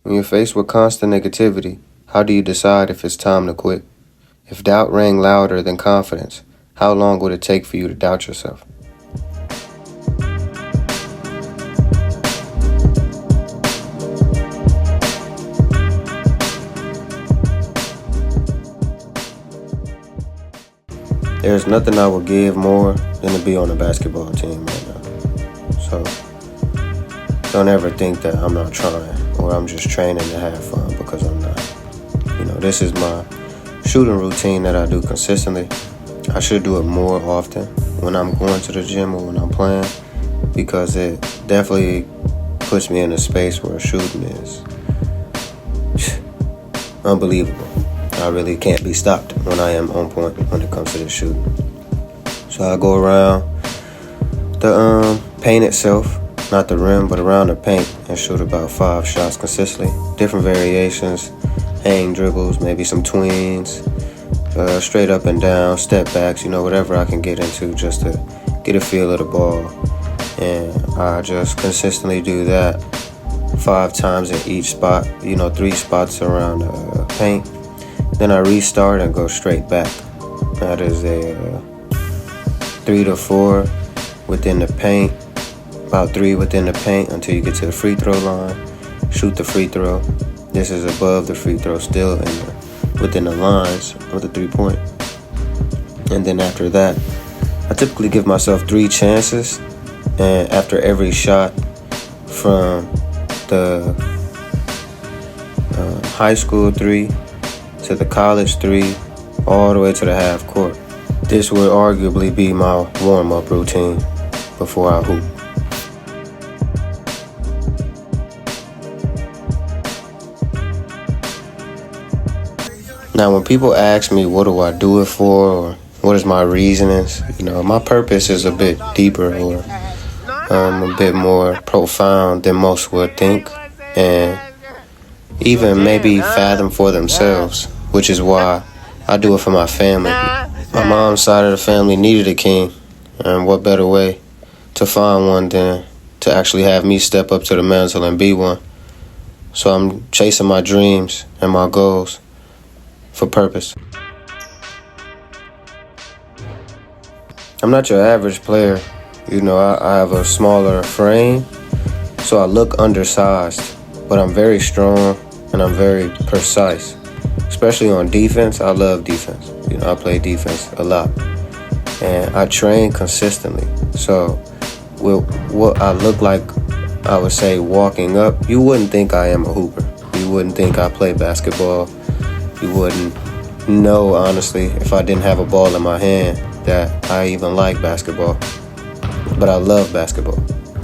When you're faced with constant negativity, how do you decide if it's time to quit? If doubt rang louder than confidence, how long would it take for you to doubt yourself? There's nothing I would give more than to be on a basketball team right now. So don't ever think that I'm not trying or I'm just training to have fun, because I'm not. This is my shooting routine that I do consistently. I should do it more often when I'm going to the gym or when I'm playing, because it definitely puts me in a space where shooting is unbelievable. I really can't be stopped when I am on point when it comes to this shooting. So I go around the paint itself, not the rim, but around the paint, and shoot about 5 shots consistently. Different variations, hang dribbles, maybe some tweens, straight up and down, step backs, whatever I can get into just to get a feel of the ball. And I just consistently do that 5 times in each spot, 3 spots around the paint. Then I restart and go straight back. That is a 3 to 4 within the paint, about 3 within the paint until you get to the free throw line. Shoot the free throw. This is above the free throw, still within the lines of the 3-point. And then after that, I typically give myself 3 chances. And after every shot from the high school 3 to the college 3, all the way to the half court. This would arguably be my warm-up routine before I hoop. Now, when people ask me what do I do it for, or what is my reasonings, my purpose is a bit deeper or a bit more profound than most would think, and even maybe fathom for themselves, which is why I do it for my family. My mom's side of the family needed a king, and what better way to find one than to actually have me step up to the mantle and be one. So I'm chasing my dreams and my goals for purpose. I'm not your average player. I have a smaller frame, so I look undersized, but I'm very strong and I'm very precise. Especially on defense, I love defense. I play defense a lot. And I train consistently. So with what I look like, I would say walking up, you wouldn't think I am a hooper. You wouldn't think I play basketball. You wouldn't know, honestly, if I didn't have a ball in my hand, that I even like basketball. But I love basketball.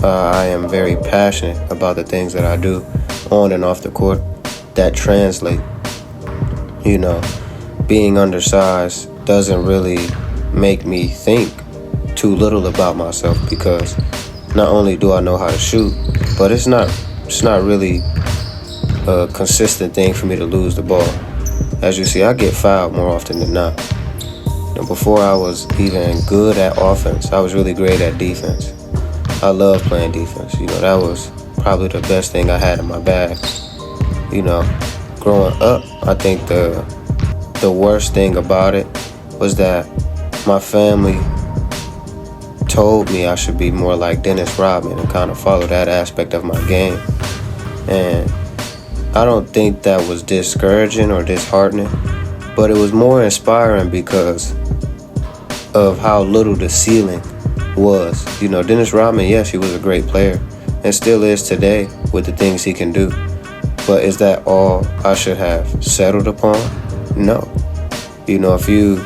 I am very passionate about the things that I do on and off the court that translate. Being undersized doesn't really make me think too little about myself, because not only do I know how to shoot, but it's not really a consistent thing for me to lose the ball. As you see, I get fouled more often than not. Before I was even good at offense, I was really great at defense. I love playing defense. That was probably the best thing I had in my bag. Growing up, I think the worst thing about it was that my family told me I should be more like Dennis Rodman and kind of follow that aspect of my game. And I don't think that was discouraging or disheartening, but it was more inspiring because of how little the ceiling was. Dennis Rodman, yes, he was a great player and still is today with the things he can do. But is that all I should have settled upon? No. If you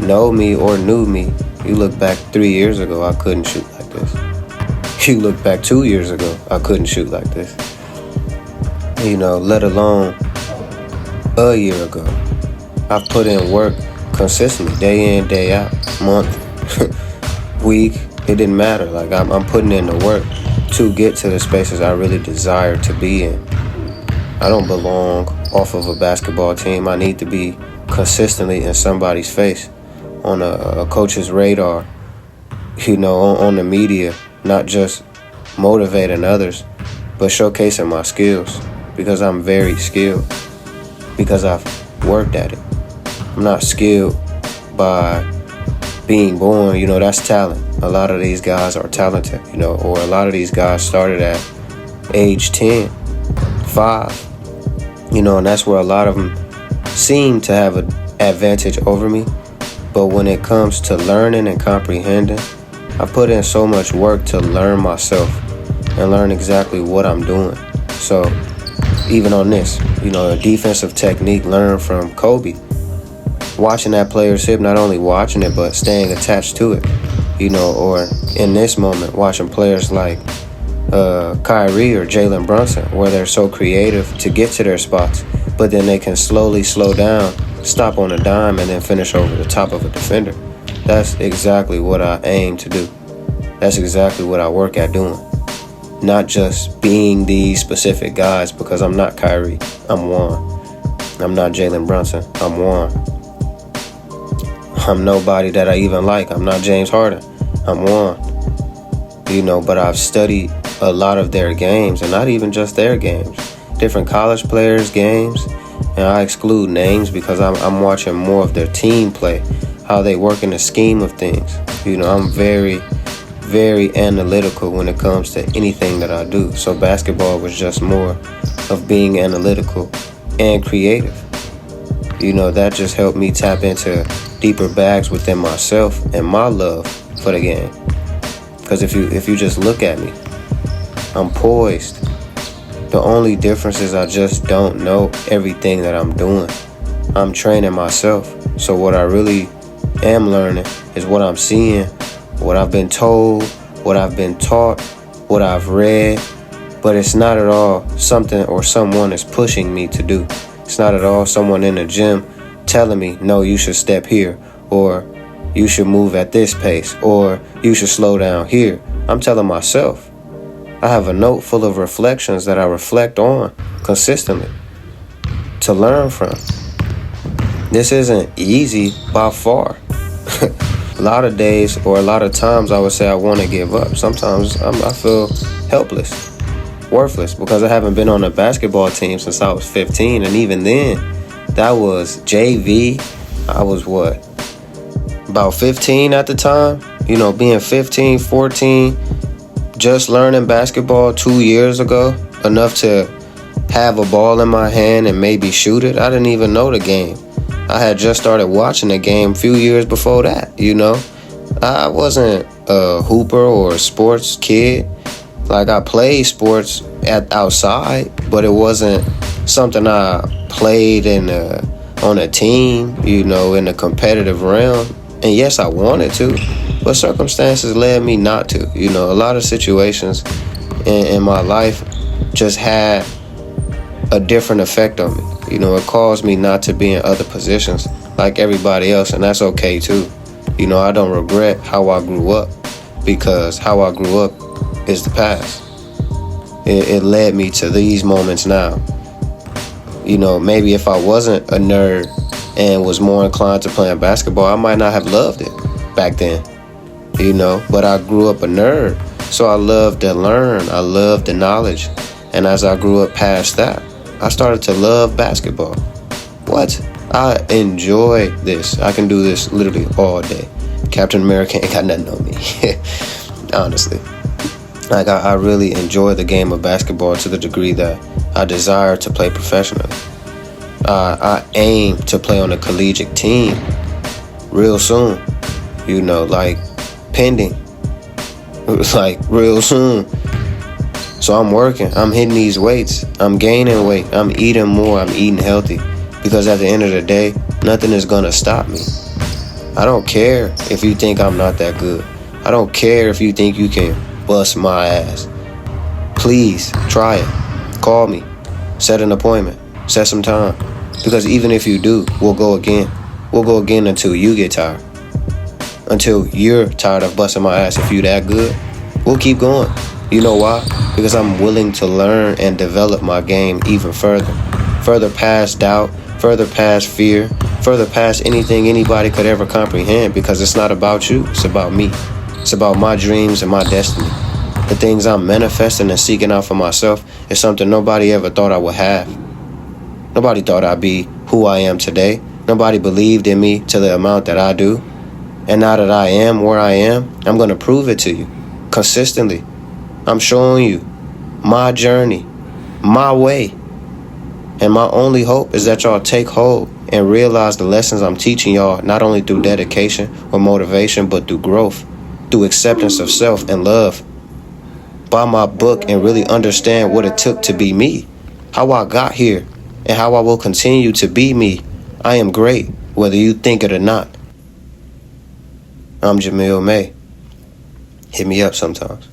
know me or knew me, you look back 3 years ago, I couldn't shoot like this. You look back 2 years ago, I couldn't shoot like this. Let alone a year ago. I've put in work consistently, day in, day out, month, week. It didn't matter. I'm putting in the work to get to the spaces I really desire to be in. I don't belong off of a basketball team. I need to be consistently in somebody's face, on a coach's radar, on the media, not just motivating others, but showcasing my skills. because I'm very skilled, because I've worked at it. I'm not skilled by being born, that's talent. A lot of these guys are talented, or a lot of these guys started at age 10, 5, and that's where a lot of them seem to have an advantage over me. But when it comes to learning and comprehending, I put in so much work to learn myself and learn exactly what I'm doing. So even on this, a defensive technique learned from Kobe. Watching that player's hip, not only watching it, but staying attached to it, or in this moment, watching players like Kyrie or Jalen Brunson, where they're so creative to get to their spots, but then they can slowly slow down, stop on a dime, and then finish over the top of a defender. That's exactly what I aim to do. That's exactly what I work at doing. Not just being these specific guys, because I'm not Kyrie, I'm Juan. I'm not Jalen Brunson, I'm Juan. I'm nobody that I even like. I'm not James Harden, I'm Juan. But I've studied a lot of their games, and not even just their games. Different college players' games, and I exclude names because I'm watching more of their team play, how they work in the scheme of things. I'm very, very analytical when it comes to anything that I do. So basketball was just more of being analytical and creative. That just helped me tap into deeper bags within myself and my love for the game. Because if you just look at me, I'm poised. The only difference is I just don't know everything that I'm doing. I'm training myself. So what I really am learning is what I'm seeing, what I've been told, what I've been taught, what I've read. But it's not at all something or someone is pushing me to do. It's not at all someone in the gym telling me, no, you should step here, or you should move at this pace, or you should slow down here. I'm telling myself. I have a note full of reflections that I reflect on consistently to learn from. This isn't easy by far. A lot of days or a lot of times I would say I want to give up. Sometimes I feel helpless, worthless, because I haven't been on a basketball team since I was 15. And even then, that was JV. I was about 15 at the time. Being 15, 14, just learning basketball 2 years ago, enough to have a ball in my hand and maybe shoot it. I didn't even know the game. I had just started watching the game a few years before that, I wasn't a hooper or a sports kid. Like, I played sports outside, but it wasn't something I played on a team, in a competitive realm. And yes, I wanted to, but circumstances led me not to. A lot of situations in my life just had a different effect on me. It caused me not to be in other positions like everybody else, and that's okay too. I don't regret how I grew up, because how I grew up is the past. It led me to these moments now. Maybe if I wasn't a nerd and was more inclined to playing basketball, I might not have loved it back then. But I grew up a nerd, so I loved to learn. I loved the knowledge. And as I grew up past that, I started to love basketball. I enjoy this. I can do this literally all day. Captain America ain't got nothing on me. Honestly. Like, I really enjoy the game of basketball to the degree that I desire to play professionally. I aim to play on a collegiate team real soon. Pending. Like, real soon. So I'm working. I'm hitting these weights. I'm gaining weight. I'm eating more. I'm eating healthy. Because at the end of the day, nothing is going to stop me. I don't care if you think I'm not that good. I don't care if you think you can bust my ass. Please, try it. Call me. Set an appointment. Set some time. Because even if you do, we'll go again. We'll go again until you get tired. Until you're tired of busting my ass. If you that good, we'll keep going. You know why? Because I'm willing to learn and develop my game even further. Further past doubt, further past fear, further past anything anybody could ever comprehend, because it's not about you, it's about me. It's about my dreams and my destiny. The things I'm manifesting and seeking out for myself is something nobody ever thought I would have. Nobody thought I'd be who I am today. Nobody believed in me to the amount that I do. And now that I am where I am, I'm going to prove it to you consistently. I'm showing you my journey, my way. And my only hope is that y'all take hold and realize the lessons I'm teaching y'all, not only through dedication or motivation, but through growth, through acceptance of self and love. Buy my book and really understand what it took to be me, how I got here, and how I will continue to be me. I am great, whether you think it or not. I'm Jamil May. Hit me up sometimes.